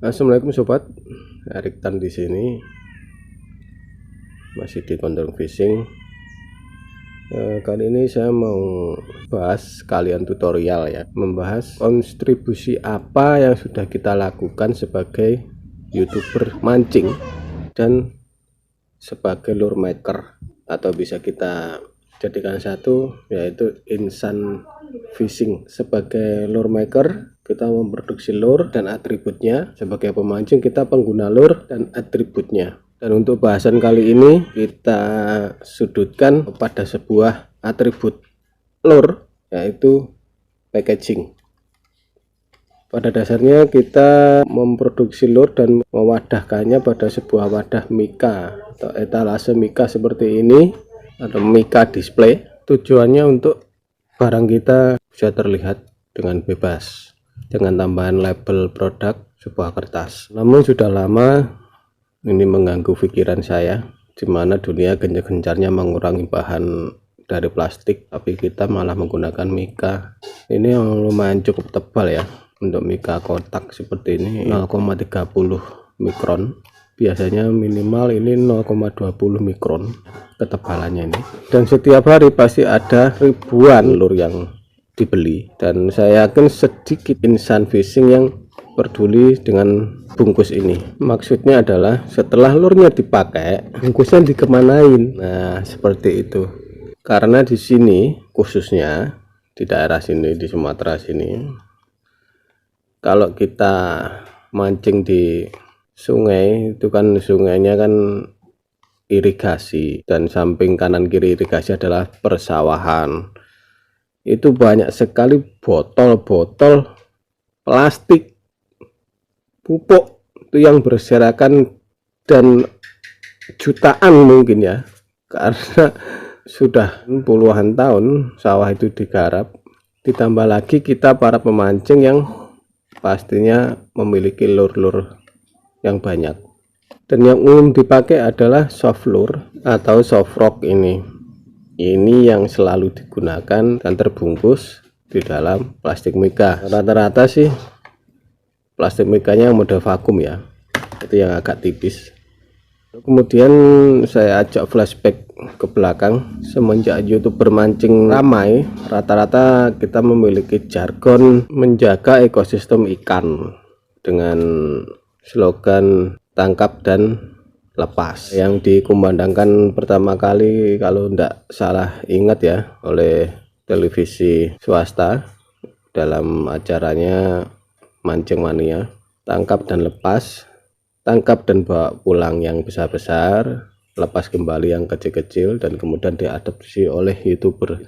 Assalamualaikum sobat, Erik Tan di sini masih di Kondang Fishing. Kali ini saya mau bahas sekalian tutorial ya, membahas kontribusi apa yang sudah kita lakukan sebagai YouTuber mancing dan sebagai lure maker, atau bisa kita jadikan satu, yaitu Insan Fishing. Sebagai lure maker, kita memproduksi lure dan atributnya. Sebagai pemancing, kita pengguna lure dan atributnya. Dan untuk bahasan kali ini kita sudutkan pada sebuah atribut lure, yaitu packaging. Pada dasarnya kita memproduksi lure dan mewadahkannya pada sebuah wadah mika atau etalase mika seperti ini, atau mika display. Tujuannya untuk barang kita bisa terlihat dengan bebas dengan tambahan label produk sebuah kertas. Namun sudah lama ini mengganggu pikiran saya, di mana dunia gencar-gencarnya mengurangi bahan dari plastik, tapi kita malah menggunakan mika. Ini yang lumayan cukup tebal ya. Untuk mika kotak seperti ini 0,30 mikron, biasanya minimal ini 0,20 mikron ketebalannya ini. Dan setiap hari pasti ada ribuan lure yang dibeli, dan saya yakin sedikit insan fishing yang peduli dengan bungkus ini. Maksudnya adalah setelah lurnya dipakai, bungkusnya dikemanain. Nah, seperti itu. Karena di sini, khususnya di daerah sini, di Sumatera sini, kalau kita mancing di sungai, itu kan sungainya kan irigasi, dan samping kanan kiri irigasi adalah persawahan. Itu banyak sekali botol-botol plastik, pupuk itu yang berserakan, dan jutaan mungkin ya, karena sudah puluhan tahun sawah itu digarap. Ditambah lagi kita para pemancing yang pastinya memiliki lure-lure yang banyak, dan yang umum dipakai adalah soft lure atau soft rock. Ini yang selalu digunakan dan terbungkus di dalam plastik mika. Rata-rata sih plastik mikanya yang model vakum ya, itu yang agak tipis. Kemudian saya ajak flashback ke belakang. Semenjak YouTuber mancing ramai, rata-rata kita memiliki jargon menjaga ekosistem ikan dengan slogan tangkap dan lepas, yang dikumandangkan pertama kali kalau tidak salah ingat ya oleh televisi swasta dalam acaranya Mancing Mania. Tangkap dan lepas, tangkap dan bawa pulang yang besar-besar, lepas kembali yang kecil-kecil, dan kemudian diadopsi oleh youtuber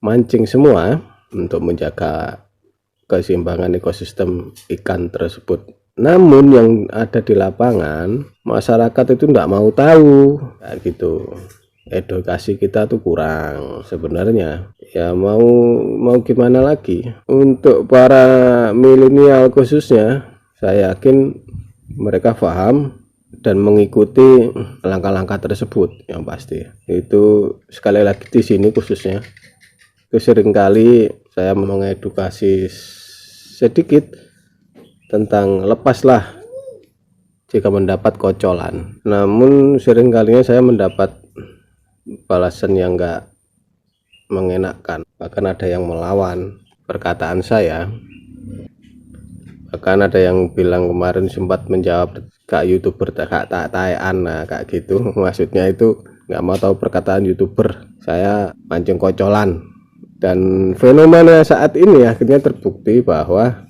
mancing semua untuk menjaga keseimbangan ekosistem ikan tersebut. Namun yang ada di lapangan, masyarakat itu tidak mau tahu kayak gitu. Edukasi kita tuh kurang sebenarnya ya. Mau gimana lagi. Untuk para milenial khususnya, saya yakin mereka paham dan mengikuti langkah-langkah tersebut. Yang pasti itu, sekali lagi di sini khususnya, itu seringkali saya mengedukasi sedikit tentang lepaslah jika mendapat kocolan. Namun seringkalinya saya mendapat balasan yang enggak mengenakan, bahkan ada yang melawan perkataan saya. Bahkan ada yang bilang kemarin sempat menjawab, kak YouTuber tak taean, nah kayak gitu. Maksudnya itu nggak mau tahu perkataan YouTuber saya mancing kocolan. Dan fenomena saat ini akhirnya terbukti bahwa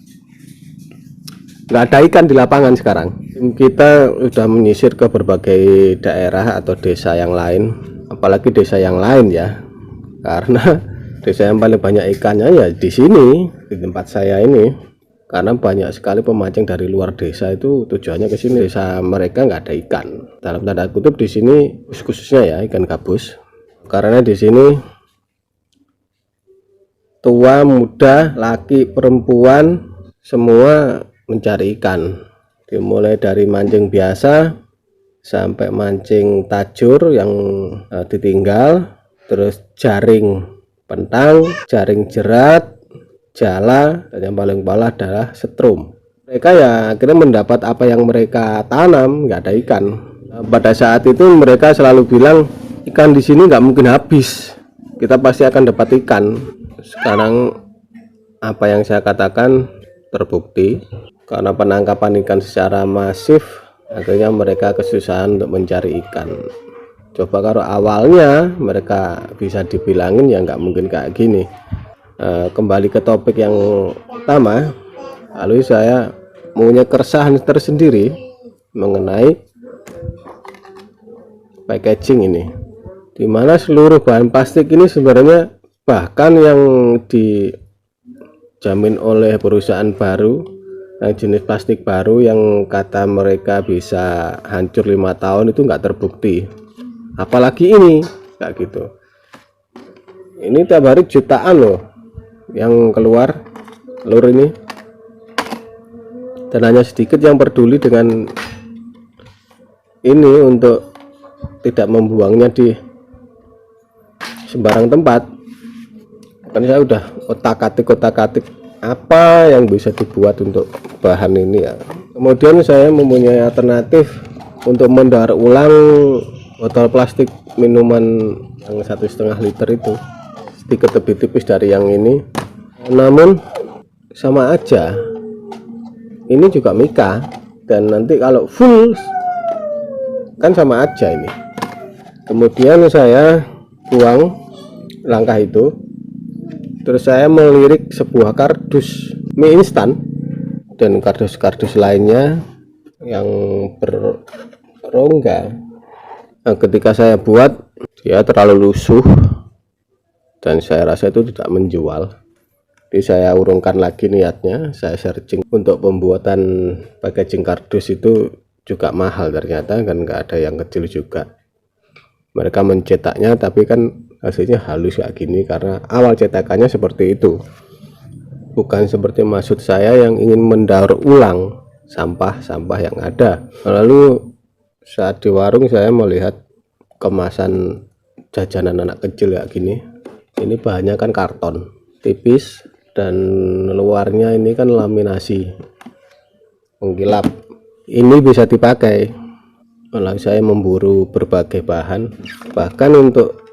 nggak ada ikan di lapangan sekarang. Kita sudah menyisir ke berbagai daerah atau desa yang lain, apalagi desa yang lain ya, karena desa yang paling banyak ikannya ya di sini, di tempat saya ini. Karena banyak sekali pemancing dari luar desa itu tujuannya ke sini, desa mereka nggak ada ikan, dalam tanda kutip di sini, khususnya ya ikan gabus. Karena di sini tua, muda, laki, perempuan semua mencari ikan, dimulai dari mancing biasa sampai mancing tajur yang ditinggal, terus jaring pentang, jaring jerat, jala, dan yang paling bawah adalah setrum. Mereka ya akhirnya mendapat apa yang mereka tanam, nggak ada ikan. Pada saat itu mereka selalu bilang ikan di sini nggak mungkin habis, kita pasti akan dapat ikan. Sekarang apa yang saya katakan terbukti, karena penangkapan ikan secara masif akhirnya mereka kesusahan untuk mencari ikan. Coba kalau awalnya mereka bisa dibilangin ya nggak mungkin kayak gini. Kembali ke topik yang utama, lalu saya punya keresahan tersendiri mengenai packaging ini, dimana seluruh bahan plastik ini sebenarnya bahkan yang dijamin oleh perusahaan baru, yang jenis plastik baru yang kata mereka bisa hancur 5 tahun itu nggak terbukti, apalagi ini kayak gitu. Ini tiap hari jutaan loh yang keluar telur ini, dan hanya sedikit yang peduli dengan ini untuk tidak membuangnya di sembarang tempat. Kan saya udah otak-atik apa yang bisa dibuat untuk bahan ini ya. Kemudian saya mempunyai alternatif untuk mendaur ulang botol plastik minuman yang 1,5 liter itu, sedikit lebih tipis dari yang ini, namun sama aja. Ini juga mika, dan nanti kalau full kan sama aja ini. Kemudian saya buang langkah itu, terus saya melirik sebuah kardus mie instan dan kardus-kardus lainnya yang berongga. Nah, ketika saya buat, dia terlalu lusuh dan saya rasa itu tidak menjual. Jadi saya urungkan lagi niatnya, saya searching untuk pembuatan packaging kardus itu juga mahal ternyata, kan nggak ada yang kecil juga. Mereka mencetaknya tapi kan hasilnya halus kayak gini karena awal cetakannya seperti itu, bukan seperti maksud saya yang ingin mendaur ulang sampah-sampah yang ada. Lalu saat di warung saya melihat kemasan jajanan anak kecil kayak gini. Ini bahannya kan karton tipis dan luarnya ini kan laminasi mengkilap. Ini bisa dipakai. Lalu saya memburu berbagai bahan, bahkan untuk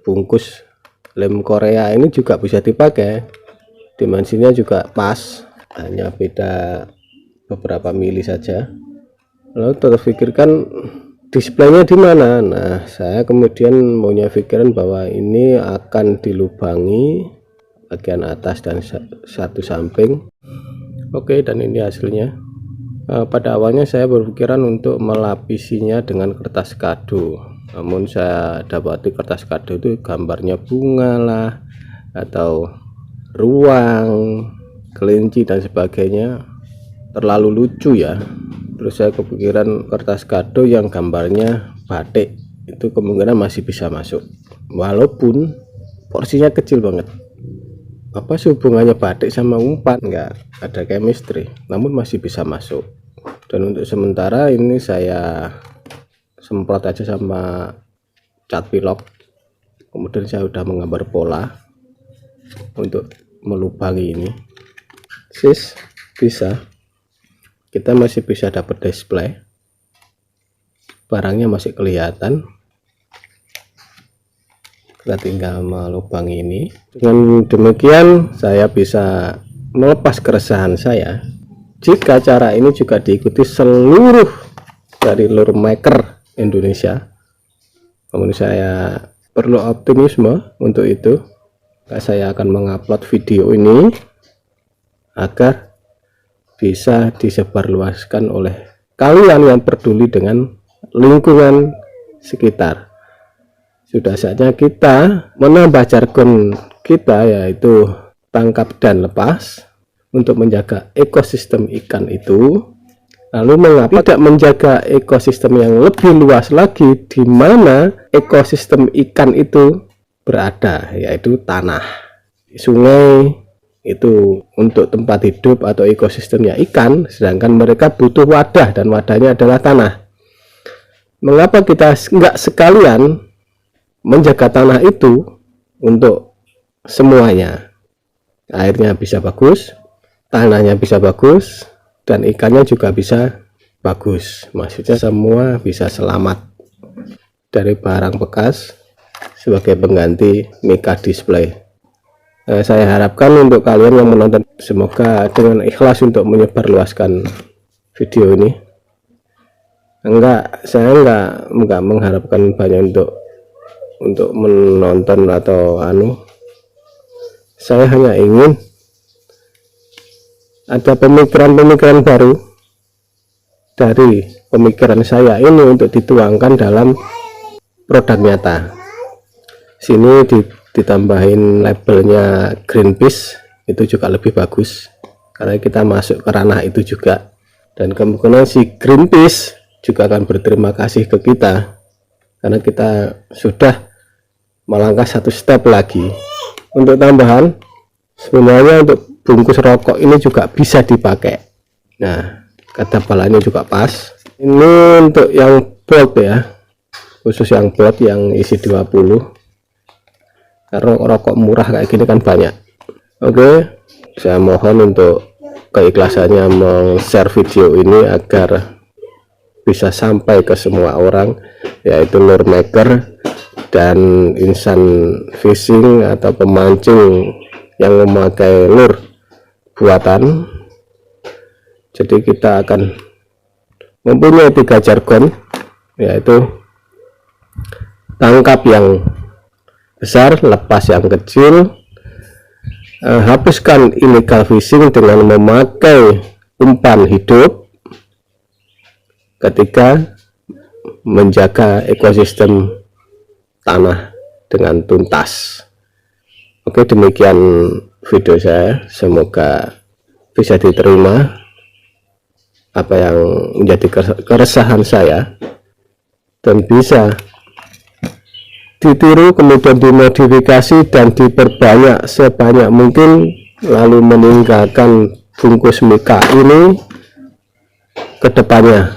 bungkus lem Korea ini juga bisa dipakai. Dimensinya juga pas, hanya beda beberapa mili saja. Lalu terpikirkan displaynya di mana. Nah, saya kemudian punya pikiran bahwa ini akan dilubangi bagian atas dan satu samping. Oke, dan ini hasilnya. Pada awalnya saya berpikiran untuk melapisinya dengan kertas kado, namun saya dapati kertas kado itu gambarnya bunga lah atau ruang, kelinci dan sebagainya, terlalu lucu ya. Terus saya kepikiran kertas kado yang gambarnya batik, itu kemungkinan masih bisa masuk walaupun porsinya kecil banget. Apa sih hubungannya batik sama umpan? Nggak ada chemistry, namun masih bisa masuk. Dan untuk sementara ini saya semprot aja sama cat pilok, kemudian saya udah menggambar pola untuk melubangi ini. Bisa, kita masih bisa dapat display, barangnya masih kelihatan. Kita tinggal melubangi ini. Dengan demikian saya bisa melepas keresahan saya jika cara ini juga diikuti seluruh dari lure maker Indonesia. Namun saya perlu optimisme untuk itu. Saya akan mengupload video ini agar bisa disebarluaskan oleh kalian yang peduli dengan lingkungan sekitar. Sudah saatnya kita menambah jargon kita, yaitu tangkap dan lepas, untuk menjaga ekosistem ikan itu. Lalu mengapa tidak menjaga ekosistem yang lebih luas lagi, di mana ekosistem ikan itu berada, yaitu tanah. Sungai itu untuk tempat hidup atau ekosistemnya ikan, sedangkan mereka butuh wadah dan wadahnya adalah tanah. Mengapa kita nggak sekalian menjaga tanah itu untuk semuanya? Airnya bisa bagus, tanahnya bisa bagus, dan ikannya juga bisa bagus, maksudnya semua bisa selamat dari barang bekas sebagai pengganti mica display. Saya harapkan untuk kalian yang menonton, semoga dengan ikhlas untuk menyebarluaskan video ini. Saya enggak mengharapkan banyak untuk menonton atau saya hanya ingin ada pemikiran-pemikiran baru dari pemikiran saya ini untuk dituangkan dalam produk nyata. Sini ditambahin labelnya Greenpeace, itu juga lebih bagus karena kita masuk ke ranah itu juga, dan kemungkinan si Greenpeace juga akan berterima kasih ke kita karena kita sudah melangkah satu step lagi. Untuk tambahan, sebenarnya untuk bungkus rokok ini juga bisa dipakai. Nah, ketebalannya juga pas. Ini untuk yang bolt ya, khusus yang bolt yang isi 20, karena rokok murah kayak gini kan banyak. Oke, saya mohon untuk keikhlasannya men-share video ini agar bisa sampai ke semua orang, yaitu lure maker dan insan fishing atau pemancing yang memakai lure buatan. Jadi kita akan mempunyai 3 jargon, yaitu tangkap yang besar, lepas yang kecil, hapuskan illegal fishing dengan memakai umpan hidup, ketiga menjaga ekosistem tanah dengan tuntas. Oke, demikian video saya, semoga bisa diterima apa yang menjadi keresahan saya dan bisa ditiru, kemudian dimodifikasi dan diperbanyak sebanyak mungkin, lalu meninggalkan bungkus mica ini ke depannya.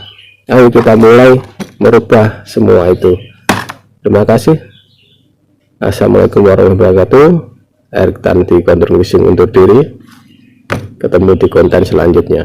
Ayo kita mulai merubah semua itu. Terima kasih. Assalamualaikum warahmatullahi wabarakatuh. Erik Tan di Kontrol Fishing undur diri. Ketemu di konten selanjutnya.